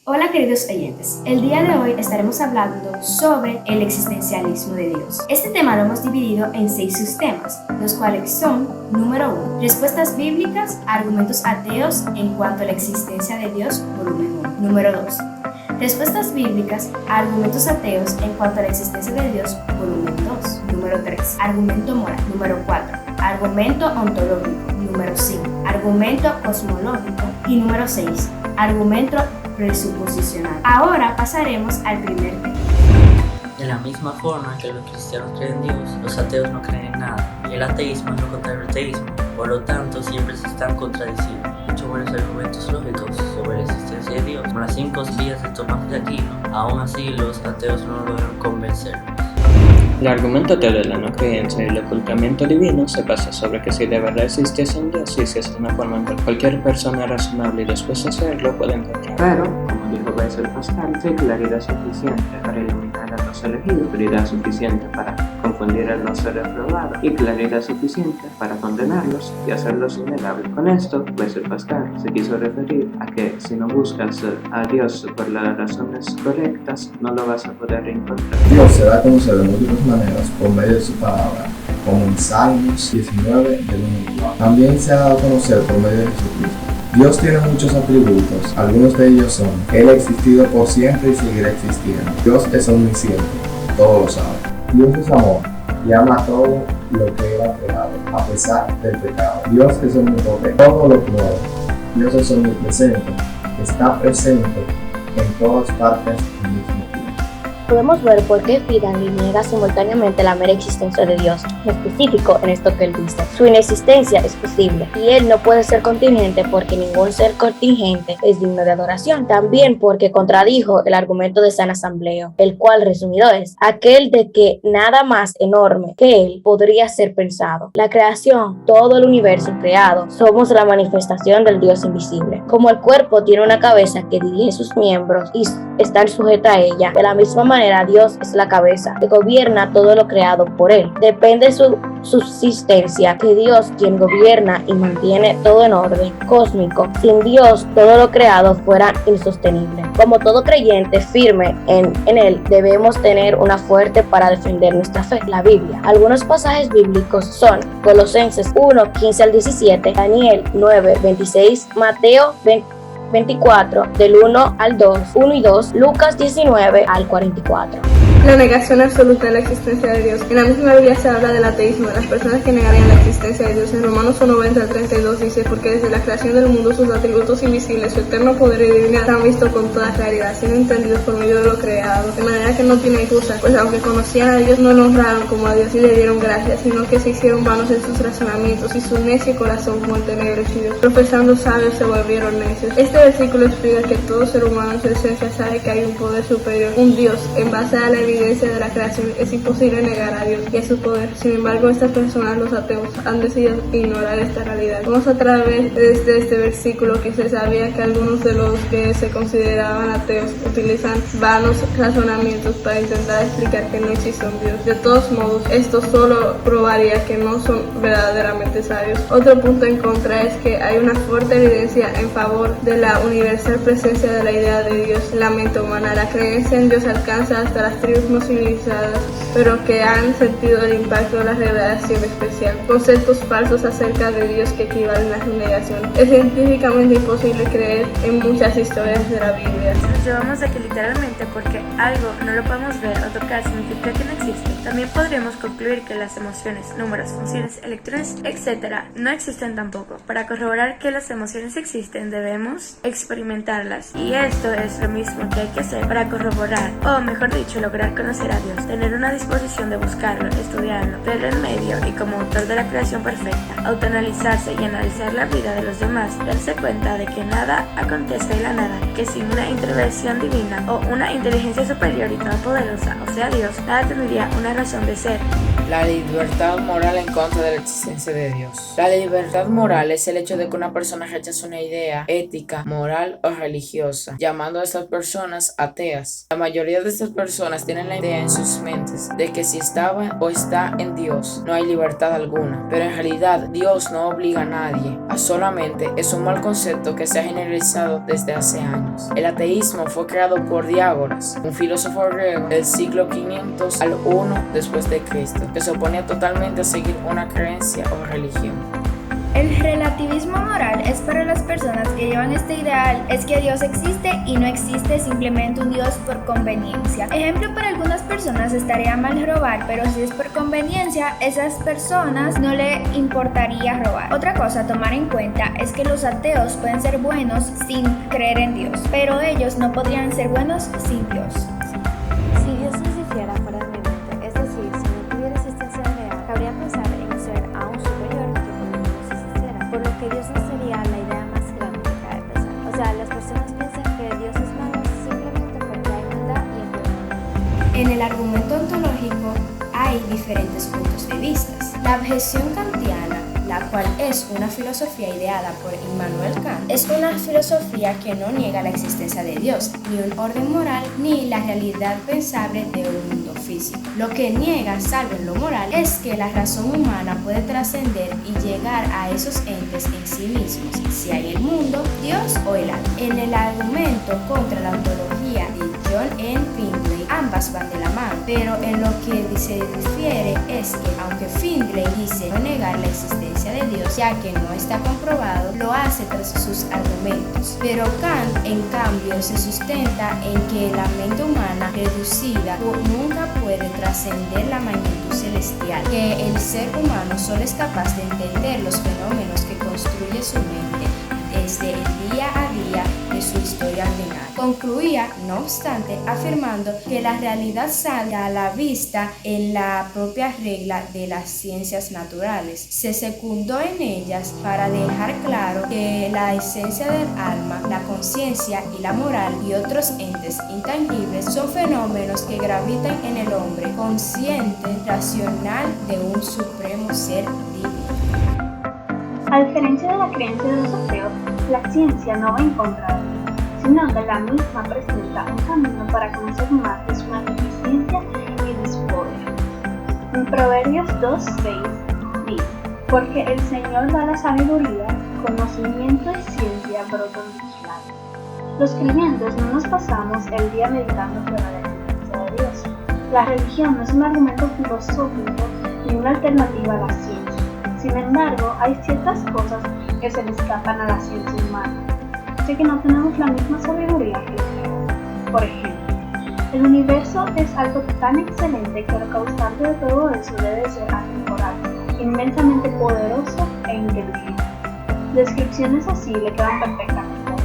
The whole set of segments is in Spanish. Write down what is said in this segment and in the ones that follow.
Hola queridos oyentes, el día de hoy estaremos hablando sobre el existencialismo de Dios. Este tema lo hemos dividido en 6 subtemas, los cuales son: número 1, respuestas bíblicas, argumentos ateos en cuanto a la existencia de Dios, volumen 1. Número 2, respuestas bíblicas, argumentos ateos en cuanto a la existencia de Dios, volumen 2. Número 3, argumento moral. Número 4, argumento ontológico. Número 5, argumento cosmológico. Y número 6, argumento presuposicional. Ahora pasaremos al primer tema. De la misma forma que los cristianos creen en Dios, los ateos no creen en nada. Y el ateísmo es lo contrario al teísmo. Por lo tanto, siempre se están contradiciendo. Muchos buenos argumentos lógicos sobre la existencia de Dios, como las 5 vías de Tomás de Aquino, aún así los ateos no logran convencernos. El argumento ateo de la no creencia y el ocultamiento divino se basa sobre que si de verdad existiese un Dios y si es una forma en que cualquier persona razonable y dispuesta a hacerlo puede encontrar. Pero, como dijo Blaise Pascal, si hay claridad suficiente para iluminar a los elegidos, claridad suficiente para confundir a los reprobados y claridad suficiente para condenarlos y hacerlos innegable. Con esto, Blaise Pascal se quiso referir a que si no buscas a Dios por las razones correctas, no lo vas a poder encontrar. Dios se da a conocer de múltiples maneras por medio de su palabra, como en Salmos 19 del 1 al 4. También se ha dado a conocer por medio de Jesucristo. Dios tiene muchos atributos, algunos de ellos son: Él ha existido por siempre y seguirá existiendo. Dios es omnisciente, todo lo sabe. Dios es amor y ama todo lo que Él ha creado, a pesar del pecado. Dios es omnipotente, todo lo puede. Dios es omnipresente, está presente en todas partes al mismo tiempo. Podemos ver por qué Friedan niega simultáneamente la mera existencia de Dios, en específico en esto que él dice. Su inexistencia es posible y él no puede ser contingente porque ningún ser contingente es digno de adoración. También porque contradijo el argumento de San Asambleo, el cual resumido es aquel de que nada más enorme que él podría ser pensado. La creación, todo el universo creado, somos la manifestación del Dios invisible. Como el cuerpo tiene una cabeza que dirige sus miembros y están sujeta a ella, de la misma manera Dios es la cabeza que gobierna todo lo creado por él. Depende de su subsistencia que Dios, quien gobierna y mantiene todo en orden cósmico. Sin Dios, todo lo creado fuera insostenible. Como todo creyente firme en él, debemos tener una fuerte para defender nuestra fe, la Biblia. Algunos pasajes bíblicos son Colosenses 1, 15 al 17, Daniel 9, 26, Mateo 24, del 1 al 2, 1 y 2, Lucas 19 al 44. La negación absoluta de la existencia de Dios. En la misma Biblia se habla del ateísmo, de las personas que negarían la existencia de Dios. En Romanos 1:90 al 32 dice: porque desde la creación del mundo sus atributos invisibles, su eterno poder y divinidad se han visto con toda claridad, siendo entendidos por medio de lo creado, de manera que no tiene excusa, pues aunque conocían a Dios no lo honraron como a Dios y le dieron gracias, sino que se hicieron vanos en sus razonamientos y su necio corazón como entenebrecido, profesando sabios se volvieron necios. Este versículo explica que todo ser humano en su esencia sabe que hay un poder superior, un Dios. En base a la evidencia de la creación es imposible negar a Dios y a su poder. Sin embargo, estas personas, los ateos, han decidido ignorar esta realidad. Vemos a través de este versículo que se sabía que algunos de los que se consideraban ateos utilizan vanos razonamientos para intentar explicar que no existe un Dios. De todos modos, esto solo probaría que no son verdaderamente sabios. Otro punto en contra es que hay una fuerte evidencia en favor de la universal presencia de la idea de Dios en la mente humana. La creencia en Dios alcanza hasta las tribus no civilizadas, pero que han sentido el impacto de la revelación especial. Conceptos falsos acerca de Dios que equivalen a su negación. Es científicamente imposible creer en muchas historias de la Biblia. Nos llevamos de que literalmente porque algo no lo podemos ver o tocar significa que no existe. También podríamos concluir que las emociones, números, funciones, electrones, etc. no existen tampoco. Para corroborar que las emociones existen debemos experimentarlas, y esto es lo mismo que hay que hacer para corroborar, o mejor dicho, lograr conocer a Dios, tener una disposición de buscarlo, estudiarlo, verlo en medio y como autor de la creación perfecta, autoanalizarse y analizar la vida de los demás, darse cuenta de que nada acontece de la nada, que sin una intervención divina o una inteligencia superior y todopoderosa, o sea Dios, nada tendría una razón de ser. La libertad moral en contra de la existencia de Dios. La libertad moral es el hecho de que una persona rechaza una idea ética, moral o religiosa, llamando a estas personas ateas. La mayoría de estas personas tienen tienen la idea en sus mentes de que si estaba o está en Dios no hay libertad alguna, pero en realidad Dios no obliga a nadie a solamente es un mal concepto que se ha generalizado desde hace años. El ateísmo fue creado por Diágoras, un filósofo griego del siglo 500 al 1 después de Cristo, que se oponía totalmente a seguir una creencia o religión. El relativismo moral es para las personas que llevan este ideal, es que Dios existe y no existe simplemente un Dios por conveniencia. Ejemplo, para algunas personas estaría mal robar, pero si es por conveniencia, esas personas no le importaría robar. Otra cosa a tomar en cuenta es que los ateos pueden ser buenos sin creer en Dios, pero ellos no podrían ser buenos sin Dios. Si Dios existiera fuera de mi mente, es decir, si no tuviera existencia real, cabría pensar en un ser aún superior que por lo menos existiera, por lo que Dios no sería la idea más grande que cabe pensar. O sea, las personas piensan que Dios es malo simplemente porque hay maldad y enfermedad. En el argumento ontológico hay diferentes puntos de vista. La objeción kantiana, la cual es una filosofía ideada por Immanuel Kant, es una filosofía que no niega la existencia de Dios, ni un orden moral, ni la realidad pensable de un mundo físico. Lo que niega, salvo en lo moral, es que la razón humana puede trascender y llegar a esos entes en sí mismos, si hay el mundo, Dios o el alma. En el argumento contra la ontología de John N. Findlay, ambas van de la mano, pero en lo que se difiere es que, aunque Findlay dice no negar la existencia de Dios, ya que no está comprobado, lo hace tras sus argumentos. Pero Kant, en cambio, se sustenta en que la mente humana reducida nunca puede trascender la magnitud celestial, que el ser humano solo es capaz de entender los fenómenos que construye su mente desde el día a día de su historia ordinaria. Concluía, no obstante, afirmando que la realidad salga a la vista en la propia regla de las ciencias naturales. Se secundó en ellas para dejar claro que la esencia del alma, la conciencia y la moral y otros entes intangibles son fenómenos que gravitan en el hombre consciente, racional de un supremo ser divino. A diferencia de la creencia de los ateos, la ciencia no va en contra de Dios, sino que la misma presenta un camino para conocer más de su magnificencia y de su poder. En Proverbios 2:6 dice: porque el Señor da la sabiduría, conocimiento y ciencia brotan de sus labios. Los creyentes no nos pasamos el día meditando sobre la existencia de Dios. La religión no es un argumento filosófico ni una alternativa a la ciencia. Sin embargo, hay ciertas cosas que se le escapan a la ciencia humana, así que no tenemos la misma sabiduría que ellos. Por ejemplo, el universo es algo tan excelente que lo causante de todo eso debe ser atemporal, inmensamente poderoso e inteligente. Descripciones así le quedan perfectamente a Dios.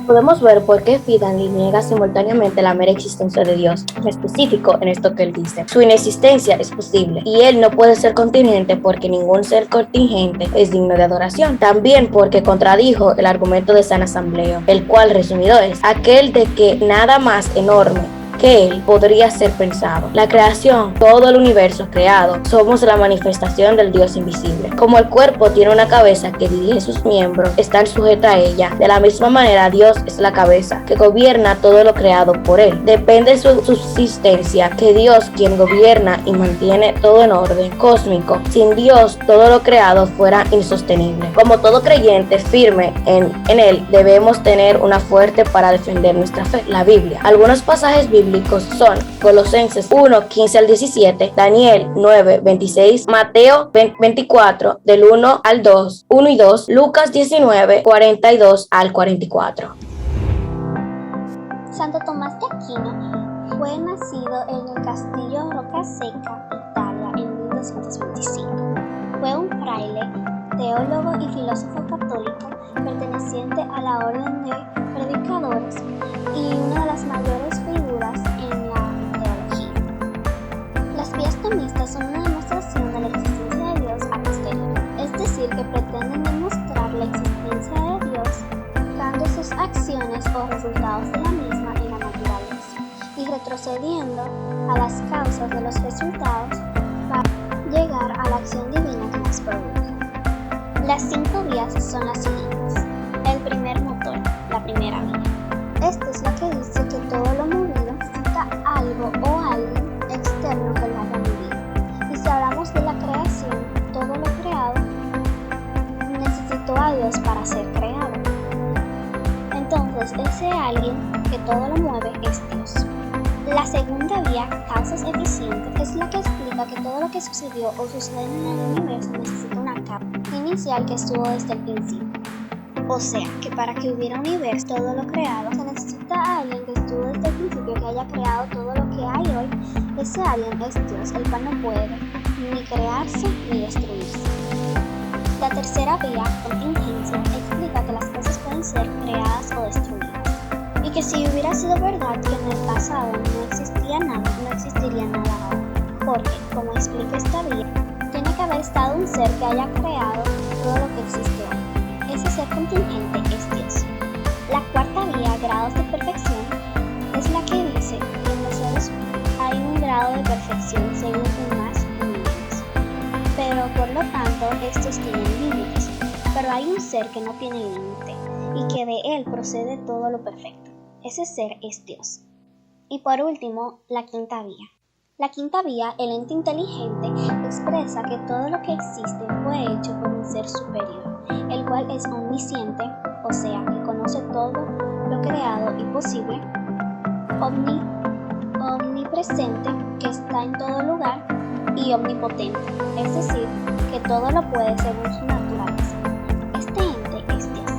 Podemos ver por qué Findlay niega simultáneamente la mera existencia de Dios, en específico en esto que él dice. Su inexistencia es posible y él no puede ser contingente porque ningún ser contingente es digno de adoración. También porque contradijo el argumento de San Asambleo, el cual resumido es aquel de que nada más enorme que él podría ser pensado. La creación, todo el universo creado, somos la manifestación del Dios invisible. Como el cuerpo tiene una cabeza que dirige sus miembros, están sujetos a ella. De la misma manera, Dios es la cabeza que gobierna todo lo creado por él. Depende de su subsistencia que Dios, quien gobierna y mantiene todo en orden cósmico. Sin Dios, todo lo creado fuera insostenible. Como todo creyente firme en él, debemos tener una fuerte para defender nuestra fe, la Biblia. Algunos pasajes bíblicos son Colosenses 1, 15 al 17, Daniel 9, 26, Mateo 24, del 1 al 2, 1 y 2, Lucas 19, 42 al 44. Santo Tomás de Aquino fue nacido en el castillo Rocaseca, Italia, en 1225. Fue un fraile, teólogo y filósofo católico perteneciente a la orden de predicadores y una de las mayores figuras en la teología. Las vías tomistas son una demostración de la existencia de Dios a posteriori, es decir, que pretenden demostrar la existencia de Dios dando sus acciones o resultados de la misma en la naturaleza y retrocediendo a las causas de los resultados para llegar a la acción divina que las produce. Las 5 vías son las siguientes. El primer motor, la primera vía. Esto es lo que dice entonces ese alguien que todo lo mueve es Dios. La segunda vía, causas eficientes, es la que explica que todo lo que sucedió o sucede en el universo necesita una capa inicial que estuvo desde el principio. O sea, que para que hubiera un universo, todo lo creado, se necesita a alguien que estuvo desde el principio, que haya creado todo lo que hay hoy. Ese alguien es Dios, el cual no puede ni crearse ni destruirse. La tercera vía, contingencia, explica que las cosas pueden ser creadas o destruidas. Y que si hubiera sido verdad que en el pasado no existía nada, no existiría nada ahora. Porque, como explica esta vía, tiene que haber estado un ser que haya creado todo lo que existe hoy. Ese ser contingente es Dios. La cuarta vía, grados de perfección, es la que dice que en los seres hay un grado de perfección según un más y un menos. Pero por lo tanto, estos tienen límites. Pero hay un ser que no tiene límite y que de él procede todo lo perfecto. Ese ser es Dios. Y por último, la quinta vía. La quinta vía, el ente inteligente, expresa que todo lo que existe fue hecho por un ser superior, el cual es omnisciente, o sea, que conoce todo lo creado y posible, omnipresente, que está en todo lugar, y omnipotente, es decir, que todo lo puede según su naturaleza. Este ente es Dios.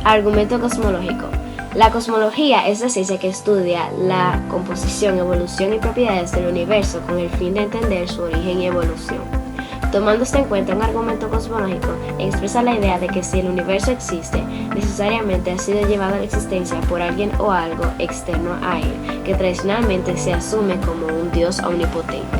Argumento cosmológico. La cosmología es la ciencia que estudia la composición, evolución y propiedades del universo con el fin de entender su origen y evolución. Tomando esto en cuenta, un argumento cosmológico expresa la idea de que si el universo existe, necesariamente ha sido llevado a la existencia por alguien o algo externo a él, que tradicionalmente se asume como un Dios omnipotente.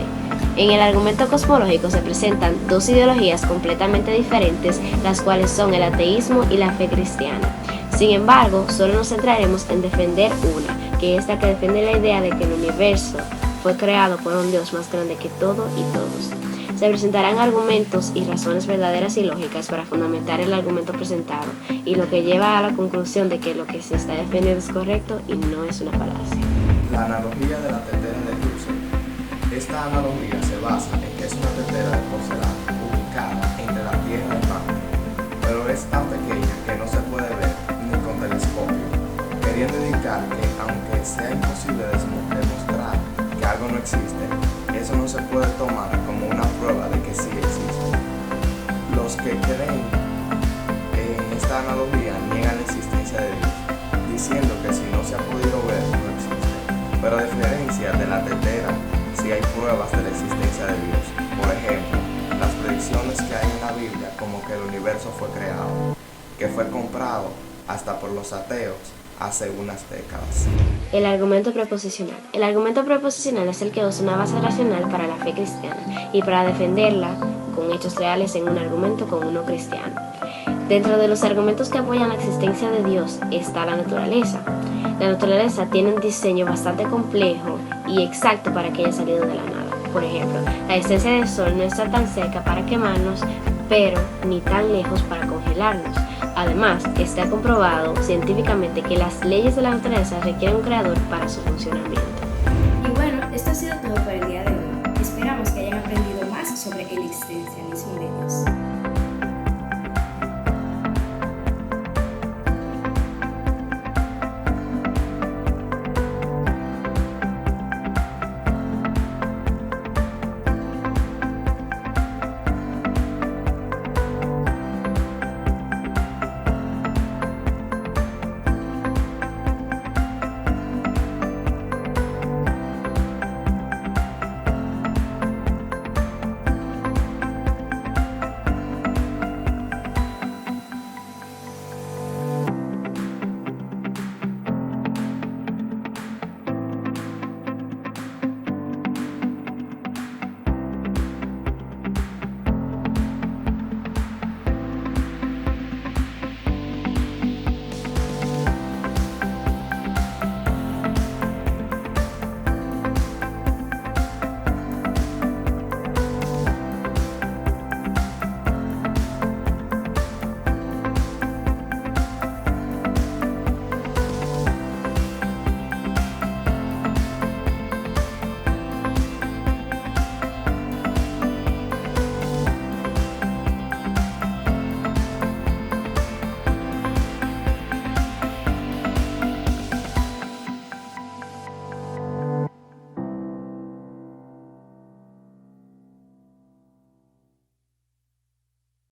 En el argumento cosmológico se presentan dos ideologías completamente diferentes, las cuales son el ateísmo y la fe cristiana. Sin embargo, solo nos centraremos en defender una, que es la que defiende la idea de que el universo fue creado por un Dios más grande que todo y todos. Se presentarán argumentos y razones verdaderas y lógicas para fundamentar el argumento presentado, y lo que lleva a la conclusión de que lo que se está defendiendo es correcto y no es una falacia. La analogía de la tetera de Russell. Esta analogía se basa en que es una tetera de porcelana ubicada entre la Tierra y Marte, pero es tan pequeña que no se puede ver ni con telescopio, queriendo indicar que aunque sea imposible demostrar que algo no existe, eso no se puede tomar como una prueba de que sí existe. Los que creen en esta analogía niegan la existencia de Dios, diciendo que si no se ha podido ver, no existe. Pero a diferencia de la tetera, si hay pruebas de la existencia de Dios. Por ejemplo, las predicciones que hay en la Biblia, como que el universo fue creado, que fue comprado hasta por los ateos hace unas décadas. El argumento preposicional. El argumento preposicional es el que usa una base racional para la fe cristiana y para defenderla con hechos reales en un argumento con uno cristiano. Dentro de los argumentos que apoyan la existencia de Dios está la naturaleza. La naturaleza tiene un diseño bastante complejo y exacto para que haya salido de la nada. Por ejemplo, la existencia del Sol no está tan cerca para quemarnos, pero ni tan lejos para congelarnos. Además, está comprobado científicamente que las leyes de la naturaleza requieren un creador para su funcionamiento. Y bueno, esto ha sido todo por el día